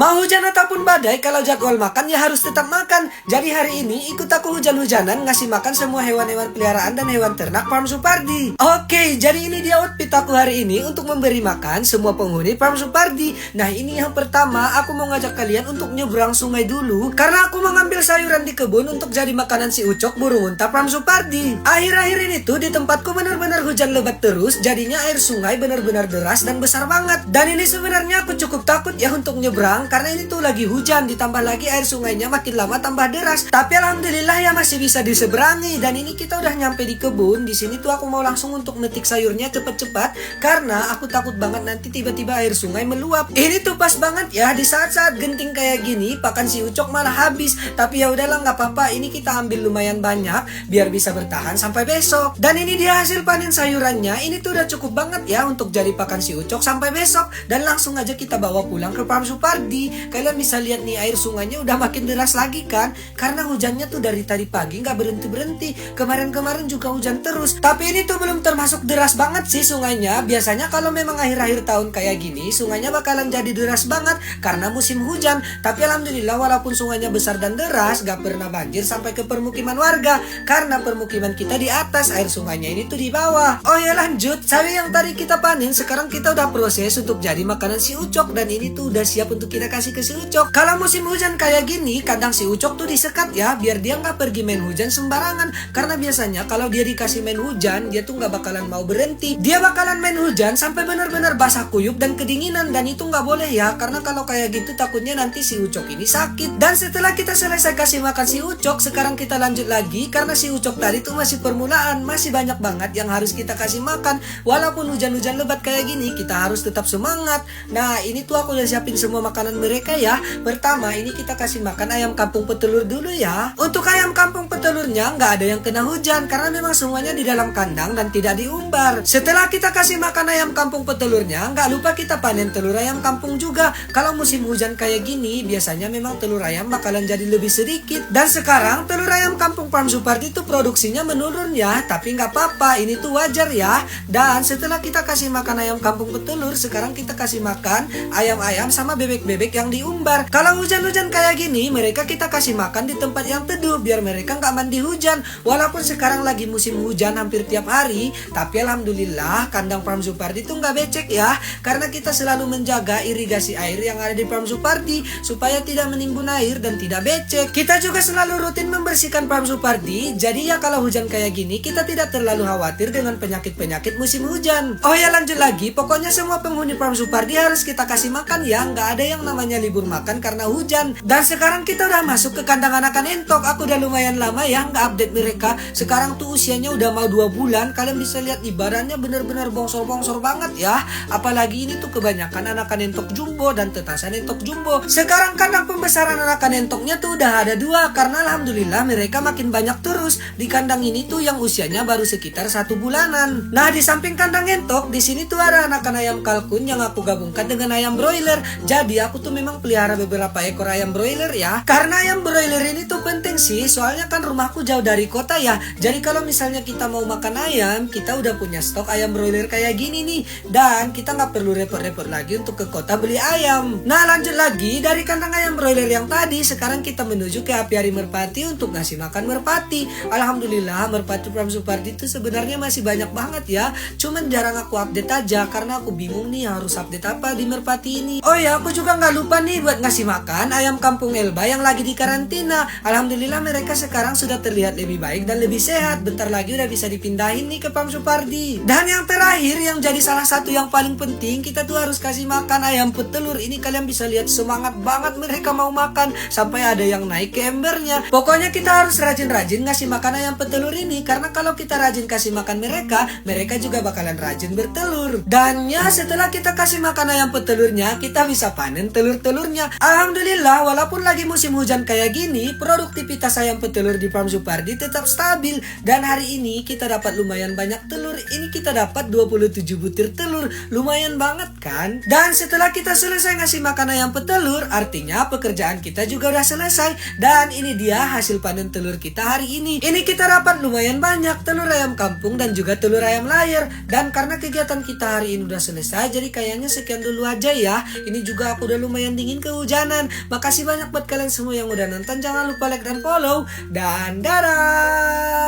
Mau hujan ataupun badai, kalau jadwal makan ya harus tetap makan. Jadi hari ini ikut aku hujan-hujanan ngasih makan semua hewan-hewan peliharaan dan hewan ternak Farm Supardi. Oke, jadi ini dia outfit aku hari ini untuk memberi makan semua penghuni Farm Supardi. Nah, ini yang pertama, aku mau ngajak kalian untuk nyebrang sungai dulu karena aku mau ngambil sayuran di kebun untuk jadi makanan si Ucok burung unta Farm Supardi. Akhir-akhir ini tuh di tempatku benar-benar hujan lebat terus, jadinya air sungai benar-benar deras dan besar banget. Dan ini sebenarnya aku cukup takut ya untuk nyebrang karena ini tuh lagi hujan, ditambah lagi air sungainya makin lama tambah deras. Tapi alhamdulillah ya masih bisa diseberangi. Dan ini kita udah nyampe di kebun. Di sini tuh aku mau langsung untuk metik sayurnya cepet-cepet karena aku takut banget nanti tiba-tiba air sungai meluap. Ini tuh pas banget ya di saat-saat genting kayak gini, pakan si Ucok malah habis. Tapi ya udahlah, nggak apa-apa. Ini kita ambil lumayan banyak biar bisa bertahan sampai besok. Dan ini dia hasil panen sayurannya. Ini tuh udah cukup banget ya untuk jadi pakan si Ucok sampai besok. Dan langsung aja kita bawa pulang ke Farm Supardi. Kalian bisa lihat nih air sungainya udah makin deras lagi kan, karena hujannya tuh dari tadi pagi nggak berhenti-berhenti. Kemarin-kemarin juga hujan terus, tapi ini tuh belum termasuk deras banget sih sungainya. Biasanya kalau memang akhir-akhir tahun kayak gini, sungainya bakalan jadi deras banget karena musim hujan. Tapi alhamdulillah walaupun sungainya besar dan deras, gak pernah banjir sampai ke permukiman warga karena permukiman kita di atas, air sungainya ini tuh di bawah. Oh ya, lanjut, sawi yang tadi kita panen sekarang kita udah proses untuk jadi makanan si Ucok. Dan ini tuh udah siap untuk kita kasih ke si Ucok. Kalau musim hujan kayak gini, kadang si Ucok tuh disekat ya biar dia nggak pergi main hujan sembarangan. Karena biasanya kalau dia dikasih main hujan, dia tuh nggak bakalan mau berhenti. Dia bakalan main hujan sampai benar-benar basah kuyup dan kedinginan. Dan itu nggak boleh ya, karena kalau kayak gitu takutnya nanti si Ucok ini sakit. Dan setelah kita selesai kasih makan si Ucok, sekarang kita lanjut lagi karena si Ucok tadi tuh masih permulaan, masih banyak banget yang harus kita kasih makan. Walaupun hujan-hujan lebat kayak gini, kita harus tetap semangat. Nah, ini tuh aku udah siapin semua makanan mereka ya. Pertama, ini kita kasih makan ayam kampung petelur dulu ya. Untuk ayam kampung petelurnya nggak ada yang kena hujan karena memang semuanya di dalam kandang dan tidak diumbar. Setelah kita kasih makan ayam kampung petelurnya, nggak lupa kita panen telur ayam kampung juga. Kalau musim hujan kayak gini, biasanya memang telur ayam bakalan jadi lebih sedikit. Dan sekarang telur ayam kampung Farm Supardi itu produksinya menurun ya, tapi nggak apa-apa, ini tuh wajar ya. Dan setelah kita kasih makan ayam kampung petelur, sekarang kita kasih makan ayam-ayam sama bebek-bebek yang diumbar. Kalau hujan-hujan kayak gini, mereka kita kasih makan di tempat yang teduh biar mereka nggak mandi hujan. Walaupun sekarang lagi musim hujan hampir tiap hari, tapi alhamdulillah kandang Farm Supardi itu nggak becek ya, karena kita selalu menjaga irigasi air yang ada di Farm Supardi supaya tidak menimbun air dan tidak becek. Kita juga selalu rutin membersihkan Farm Supardi, jadi ya kalau hujan kayak gini kita tidak terlalu khawatir dengan penyakit-penyakit musim hujan. Oh ya, lanjut lagi, pokoknya semua penghuni Farm Supardi harus kita kasih makan ya, nggak ada yang namanya libur makan karena hujan. Dan sekarang kita udah masuk ke kandang anakan entok. Aku udah lumayan lama ya nggak update mereka. Sekarang tuh usianya udah mau 2 bulan. Kalian bisa lihat ibaratnya bener-bener bongsor-bongsor banget ya. Apalagi ini tuh kebanyakan anakan entok jumbo dan tetasan entok jumbo. Sekarang kandang pembesaran anakan entoknya tuh udah ada 2 karena alhamdulillah mereka makin banyak terus. Di kandang ini tuh yang usianya baru sekitar 1 bulanan. Nah, di samping kandang entok, di sini tuh ada anakan ayam kalkun yang aku gabungkan dengan ayam broiler. Jadi aku tuh memang pelihara beberapa ekor ayam broiler ya. Karena ayam broiler ini tuh penting sih, soalnya kan rumahku jauh dari kota ya. Jadi kalau misalnya kita mau makan ayam, kita udah punya stok ayam broiler kayak gini nih. Dan kita nggak perlu repot-repot lagi untuk ke kota beli ayam. Nah, lanjut lagi dari kandang ayam broiler yang tadi, sekarang kita menuju ke apiari merpati untuk ngasih makan merpati. Alhamdulillah merpati Farm Supardi itu sebenarnya masih banyak banget ya. Cuman jarang aku update aja karena aku bingung nih harus update apa di merpati ini. Oh ya, aku juga nggak lupa nih buat ngasih makan ayam kampung Elba yang lagi di karantina. Alhamdulillah mereka sekarang sudah terlihat lebih baik dan lebih sehat. Bentar lagi udah bisa dipindahin nih ke Farm Supardi. Dan yang terakhir yang jadi salah satu yang paling penting, kita tuh harus kasih makan ayam petelur. Ini kalian bisa lihat semangat banget mereka mau makan sampai ada yang naik ke embernya. Pokoknya kita harus rajin-rajin ngasih makan ayam petelur ini karena kalau kita rajin kasih makan mereka, mereka juga bakalan rajin bertelur. Dan ya setelah kita kasih makan ayam petelurnya, kita bisa panen telur-telurnya. Alhamdulillah walaupun lagi musim hujan kayak gini, produktivitas ayam petelur di Farm Supardi tetap stabil. Dan hari ini kita dapat lumayan banyak telur. Ini kita dapat 27 butir telur. Lumayan banget kan? Dan setelah kita selesai ngasih makan ayam petelur, artinya pekerjaan kita juga udah selesai. Dan ini dia hasil panen telur kita hari ini. Ini kita dapat lumayan banyak telur ayam kampung dan juga telur ayam layar. Dan karena kegiatan kita hari ini udah selesai, jadi kayaknya sekian dulu aja ya. Ini juga aku udah lumayan lumayan dingin kehujanan. Makasih banyak buat kalian semua yang udah nonton. Jangan lupa like dan follow. Dan dadah.